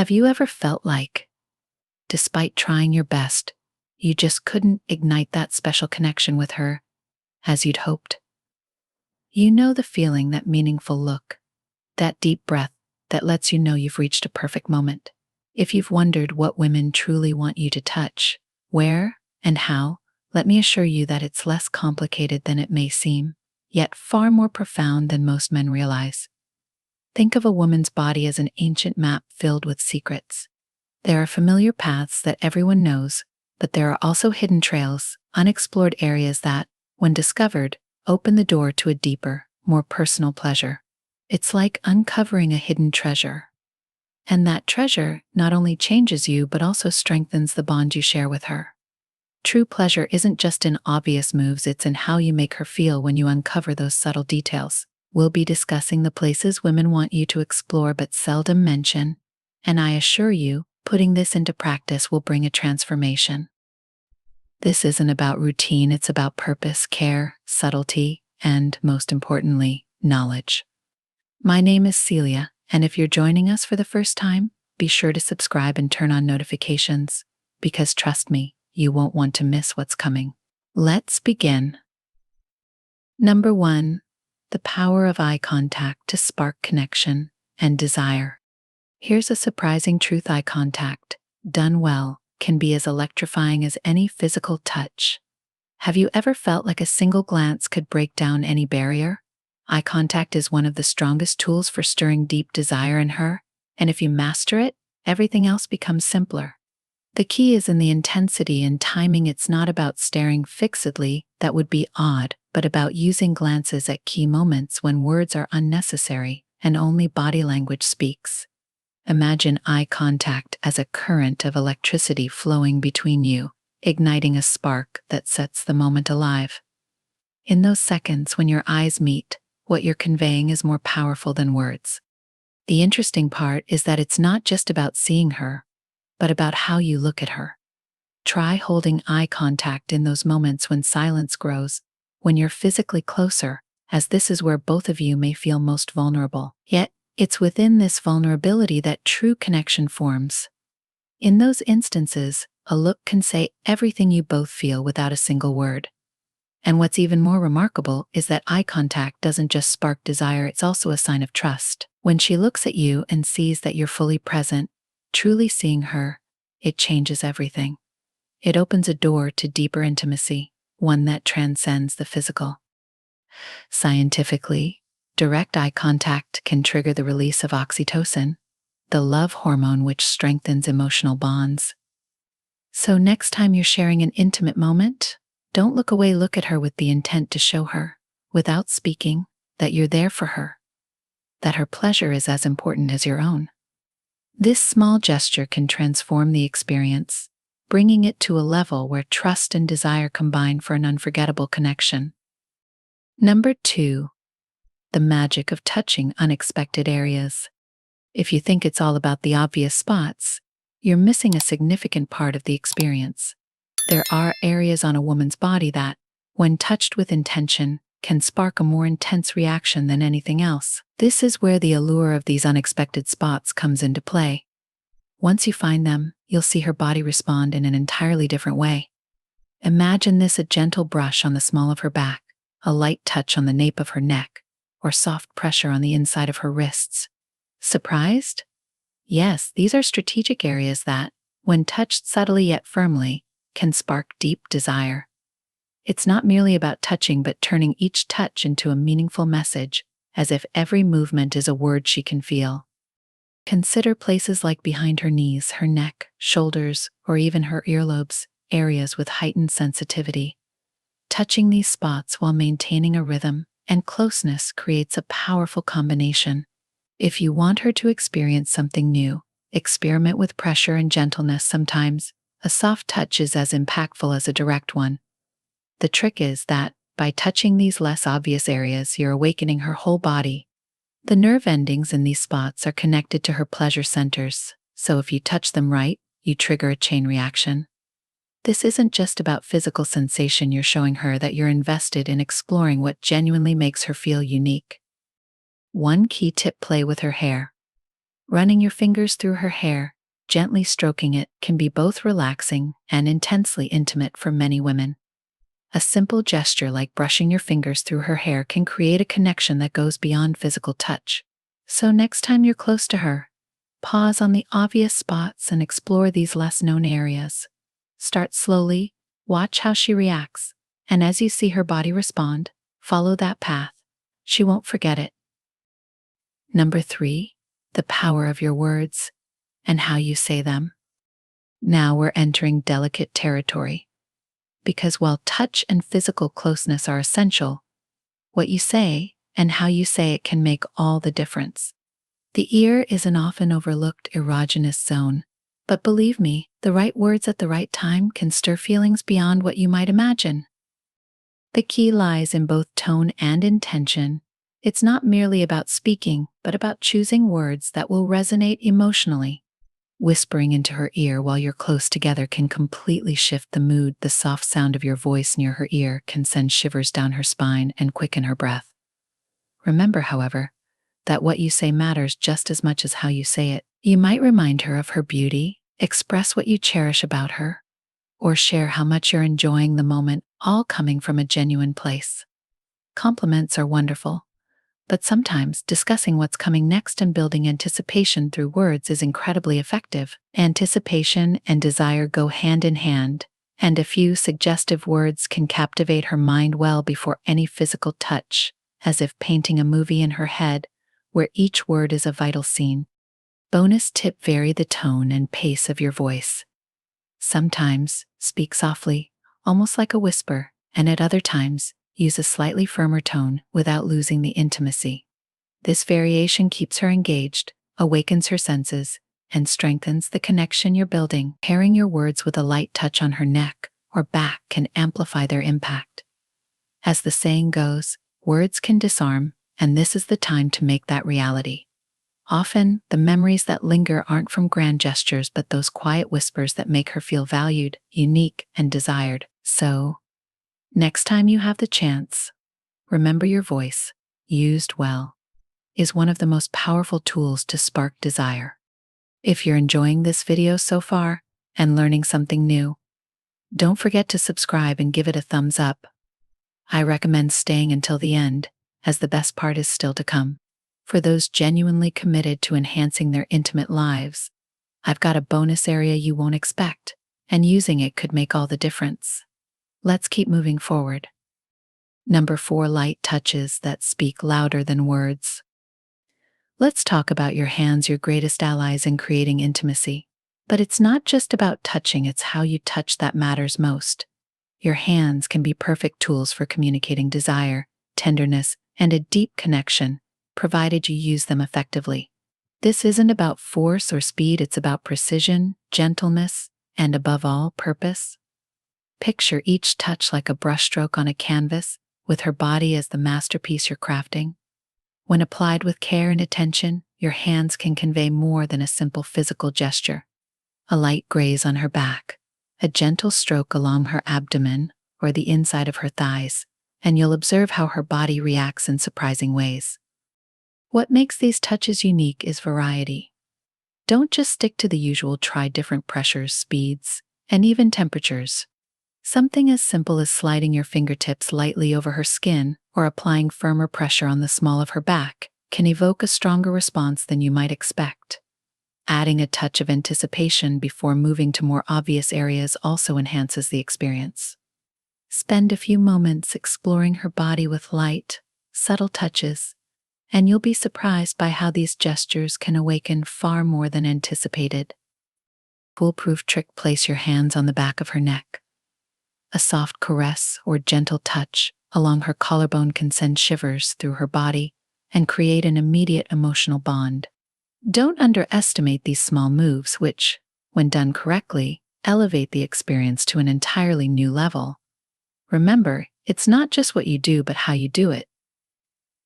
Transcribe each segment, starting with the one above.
Have you ever felt like, despite trying your best, you just couldn't ignite that special connection with her as you'd hoped? You know the feeling, that meaningful look, that deep breath that lets you know you've reached a perfect moment. If you've wondered what women truly want you to touch, where, and how, let me assure you that it's less complicated than it may seem, yet far more profound than most men realize. Think of a woman's body as an ancient map filled with secrets. There are familiar paths that everyone knows, but there are also hidden trails, unexplored areas that, when discovered, open the door to a deeper, more personal pleasure. It's like uncovering a hidden treasure. And that treasure not only changes you but also strengthens the bond you share with her. True pleasure isn't just in obvious moves, it's in how you make her feel when you uncover those subtle details. We'll be discussing the places women want you to explore but seldom mention, and I assure you, putting this into practice will bring a transformation. This isn't about routine, it's about purpose, care, subtlety, and, most importantly, knowledge. My name is Celia, and if you're joining us for the first time, be sure to subscribe and turn on notifications, because trust me, you won't want to miss what's coming. Let's begin. Number 1. The power of eye contact to spark connection and desire. Here's a surprising truth: eye contact, done well, can be as electrifying as any physical touch. Have you ever felt like a single glance could break down any barrier? Eye contact is one of the strongest tools for stirring deep desire in her, and if you master it, everything else becomes simpler. The key is in the intensity and timing. It's not about staring fixedly, that would be odd, but about using glances at key moments when words are unnecessary and only body language speaks. Imagine eye contact as a current of electricity flowing between you, igniting a spark that sets the moment alive. In those seconds when your eyes meet, what you're conveying is more powerful than words. The interesting part is that it's not just about seeing her, but about how you look at her. Try holding eye contact in those moments when silence grows, when you're physically closer, as this is where both of you may feel most vulnerable. Yet, it's within this vulnerability that true connection forms. In those instances, a look can say everything you both feel without a single word. And what's even more remarkable is that eye contact doesn't just spark desire, it's also a sign of trust. When she looks at you and sees that you're fully present, truly seeing her, it changes everything. It opens a door to deeper intimacy, one that transcends the physical. Scientifically, direct eye contact can trigger the release of oxytocin, the love hormone which strengthens emotional bonds. So next time you're sharing an intimate moment, don't look away, look at her with the intent to show her, without speaking, that you're there for her, that her pleasure is as important as your own. This small gesture can transform the experience, bringing it to a level where trust and desire combine for an unforgettable connection. Number 2. The magic of touching unexpected areas. If you think it's all about the obvious spots, you're missing a significant part of the experience. There are areas on a woman's body that, when touched with intention, can spark a more intense reaction than anything else. This is where the allure of these unexpected spots comes into play. Once you find them, you'll see her body respond in an entirely different way. Imagine this: a gentle brush on the small of her back, a light touch on the nape of her neck, or soft pressure on the inside of her wrists. Surprised? Yes, these are strategic areas that, when touched subtly yet firmly, can spark deep desire. It's not merely about touching, but turning each touch into a meaningful message, as if every movement is a word she can feel. Consider places like behind her knees, her neck, shoulders, or even her earlobes, areas with heightened sensitivity. Touching these spots while maintaining a rhythm and closeness creates a powerful combination. If you want her to experience something new, experiment with pressure and gentleness. Sometimes, a soft touch is as impactful as a direct one. The trick is that, by touching these less obvious areas, you're awakening her whole body. The nerve endings in these spots are connected to her pleasure centers, so if you touch them right, you trigger a chain reaction. This isn't just about physical sensation, you're showing her that you're invested in exploring what genuinely makes her feel unique. One key tip: play with her hair. Running your fingers through her hair, gently stroking it, can be both relaxing and intensely intimate for many women. A simple gesture like brushing your fingers through her hair can create a connection that goes beyond physical touch. So next time you're close to her, pause on the obvious spots and explore these less-known areas. Start slowly, watch how she reacts, and as you see her body respond, follow that path. She won't forget it. Number 3, the power of your words and how you say them. Now we're entering delicate territory. Because while touch and physical closeness are essential, what you say and how you say it can make all the difference. The ear is an often overlooked erogenous zone, but believe me, the right words at the right time can stir feelings beyond what you might imagine. The key lies in both tone and intention. It's not merely about speaking, but about choosing words that will resonate emotionally. Whispering into her ear while you're close together can completely shift the mood. The soft sound of your voice near her ear can send shivers down her spine and quicken her breath. Remember, however, that what you say matters just as much as how you say it. You might remind her of her beauty, express what you cherish about her, or share how much you're enjoying the moment, all coming from a genuine place. Compliments are wonderful, but sometimes discussing what's coming next and building anticipation through words is incredibly effective. Anticipation and desire go hand in hand, and a few suggestive words can captivate her mind well before any physical touch, as if painting a movie in her head, where each word is a vital scene. Bonus tip: vary the tone and pace of your voice. Sometimes, speak softly, almost like a whisper, and at other times, use a slightly firmer tone without losing the intimacy. This variation keeps her engaged, awakens her senses, and strengthens the connection you're building. Pairing your words with a light touch on her neck or back can amplify their impact. As the saying goes, words can disarm, and this is the time to make that reality. Often, the memories that linger aren't from grand gestures but those quiet whispers that make her feel valued, unique, and desired. So, next time you have the chance, remember your voice, used well, is one of the most powerful tools to spark desire. If you're enjoying this video so far and learning something new, don't forget to subscribe and give it a thumbs up. I recommend staying until the end, as the best part is still to come. For those genuinely committed to enhancing their intimate lives, I've got a bonus area you won't expect, and using it could make all the difference. Let's keep moving forward. Number 4, light touches that speak louder than words. Let's talk about your hands, your greatest allies in creating intimacy. But it's not just about touching, it's how you touch that matters most. Your hands can be perfect tools for communicating desire, tenderness, and a deep connection, provided you use them effectively. This isn't about force or speed, it's about precision, gentleness, and above all, purpose. Picture each touch like a brushstroke on a canvas, with her body as the masterpiece you're crafting. When applied with care and attention, your hands can convey more than a simple physical gesture. A light graze on her back, a gentle stroke along her abdomen or the inside of her thighs, and you'll observe how her body reacts in surprising ways. What makes these touches unique is variety. Don't just stick to the usual, try different pressures, speeds, and even temperatures. Something as simple as sliding your fingertips lightly over her skin or applying firmer pressure on the small of her back can evoke a stronger response than you might expect. Adding a touch of anticipation before moving to more obvious areas also enhances the experience. Spend a few moments exploring her body with light, subtle touches, and you'll be surprised by how these gestures can awaken far more than anticipated. Foolproof trick: place your hands on the back of her neck. A soft caress or gentle touch along her collarbone can send shivers through her body and create an immediate emotional bond. Don't underestimate these small moves which, when done correctly, elevate the experience to an entirely new level. Remember, it's not just what you do but how you do it.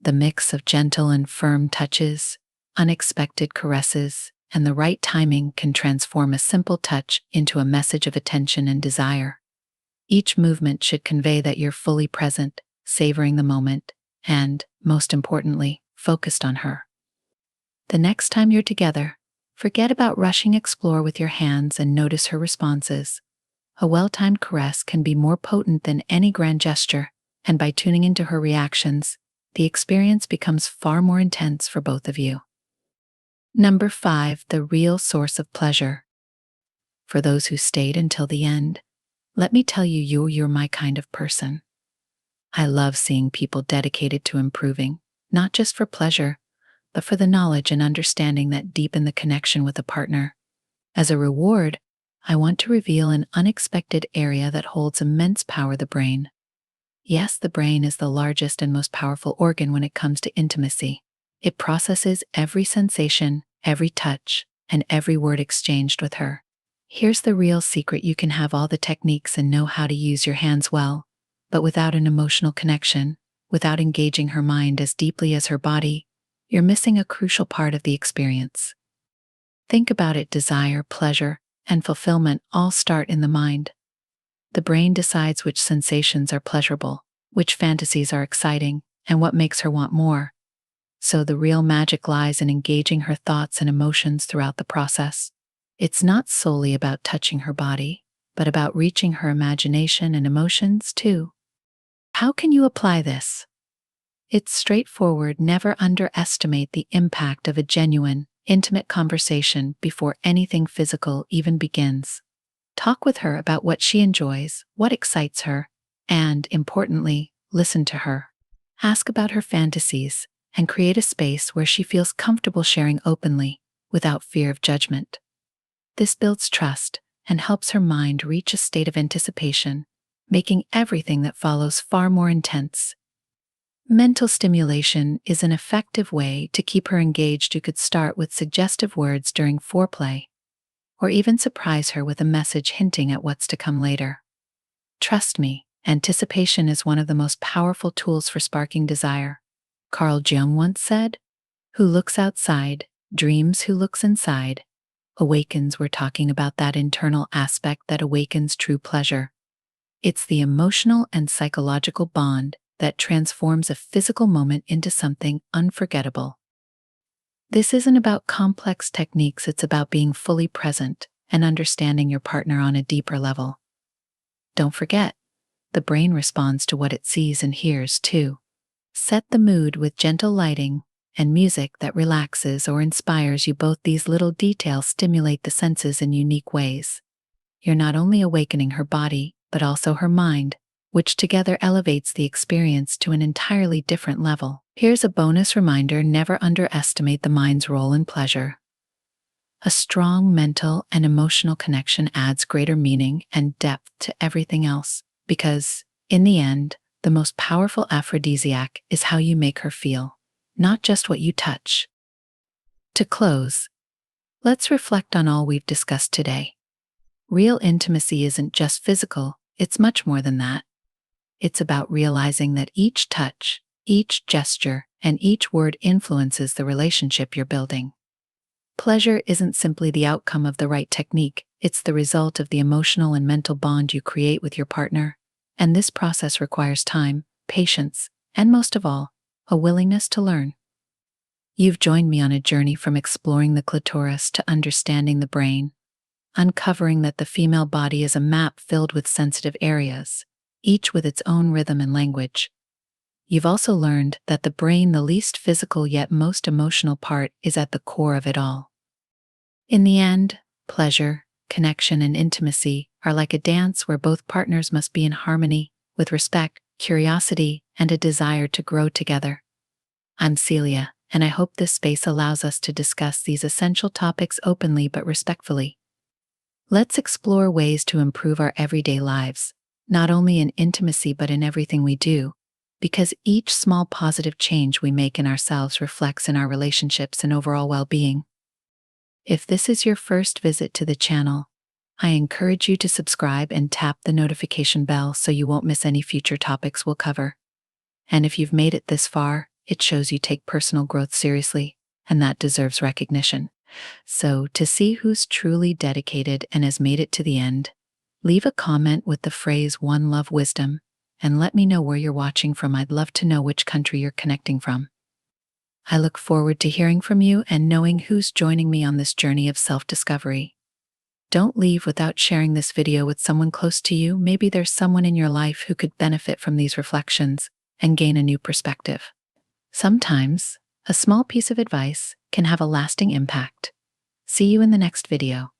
The mix of gentle and firm touches, unexpected caresses, and the right timing can transform a simple touch into a message of attention and desire. Each movement should convey that you're fully present, savoring the moment, and, most importantly, focused on her. The next time you're together, forget about rushing explore with your hands and notice her responses. A well-timed caress can be more potent than any grand gesture, and by tuning into her reactions, the experience becomes far more intense for both of you. Number 5, the real source of pleasure. For those who stayed until the end, let me tell you, you're my kind of person. I love seeing people dedicated to improving, not just for pleasure, but for the knowledge and understanding that deepen the connection with a partner. As a reward, I want to reveal an unexpected area that holds immense power: the brain. Yes, the brain is the largest and most powerful organ when it comes to intimacy. It processes every sensation, every touch, and every word exchanged with her. Here's the real secret: you can have all the techniques and know how to use your hands well, but without an emotional connection, without engaging her mind as deeply as her body, you're missing a crucial part of the experience. Think about it: desire, pleasure, and fulfillment all start in the mind. The brain decides which sensations are pleasurable, which fantasies are exciting, and what makes her want more. So the real magic lies in engaging her thoughts and emotions throughout the process. It's not solely about touching her body, but about reaching her imagination and emotions too. How can you apply this? It's straightforward: never underestimate the impact of a genuine, intimate conversation before anything physical even begins. Talk with her about what she enjoys, what excites her, and, importantly, listen to her. Ask about her fantasies, and create a space where she feels comfortable sharing openly, without fear of judgment. This builds trust and helps her mind reach a state of anticipation, making everything that follows far more intense. Mental stimulation is an effective way to keep her engaged. You could start with suggestive words during foreplay, or even surprise her with a message hinting at what's to come later. Trust me, anticipation is one of the most powerful tools for sparking desire. Carl Jung once said, "Who looks outside, dreams; who looks inside, awakens." We're talking about that internal aspect that awakens true pleasure. It's the emotional and psychological bond that transforms a physical moment into something unforgettable. This isn't about complex techniques, it's about being fully present and understanding your partner on a deeper level. Don't forget, the brain responds to what it sees and hears too. Set the mood with gentle lighting and music that relaxes or inspires you. Both these little details stimulate the senses in unique ways. You're not only awakening her body, but also her mind, which together elevates the experience to an entirely different level. Here's a bonus reminder: never underestimate the mind's role in pleasure. A strong mental and emotional connection adds greater meaning and depth to everything else, because, in the end, the most powerful aphrodisiac is how you make her feel, not just what you touch. To close, let's reflect on all we've discussed today. Real intimacy isn't just physical, it's much more than that. It's about realizing that each touch, each gesture, and each word influences the relationship you're building. Pleasure isn't simply the outcome of the right technique, it's the result of the emotional and mental bond you create with your partner, and this process requires time, patience, and most of all, a willingness to learn. You've joined me on a journey from exploring the clitoris to understanding the brain, uncovering that the female body is a map filled with sensitive areas, each with its own rhythm and language. You've also learned that the brain, the least physical yet most emotional part, is at the core of it all. In the end, pleasure, connection, and intimacy are like a dance where both partners must be in harmony, with respect, curiosity, and a desire to grow together. I'm Celia, and I hope this space allows us to discuss these essential topics openly but respectfully. Let's explore ways to improve our everyday lives, not only in intimacy but in everything we do, because each small positive change we make in ourselves reflects in our relationships and overall well-being. If this is your first visit to the channel, I encourage you to subscribe and tap the notification bell so you won't miss any future topics we'll cover. And if you've made it this far, it shows you take personal growth seriously, and that deserves recognition. So, to see who's truly dedicated and has made it to the end, leave a comment with the phrase "One Love Wisdom" and let me know where you're watching from. I'd love to know which country you're connecting from. I look forward to hearing from you and knowing who's joining me on this journey of self-discovery. Don't leave without sharing this video with someone close to you. Maybe there's someone in your life who could benefit from these reflections and gain a new perspective. Sometimes, a small piece of advice can have a lasting impact. See you in the next video.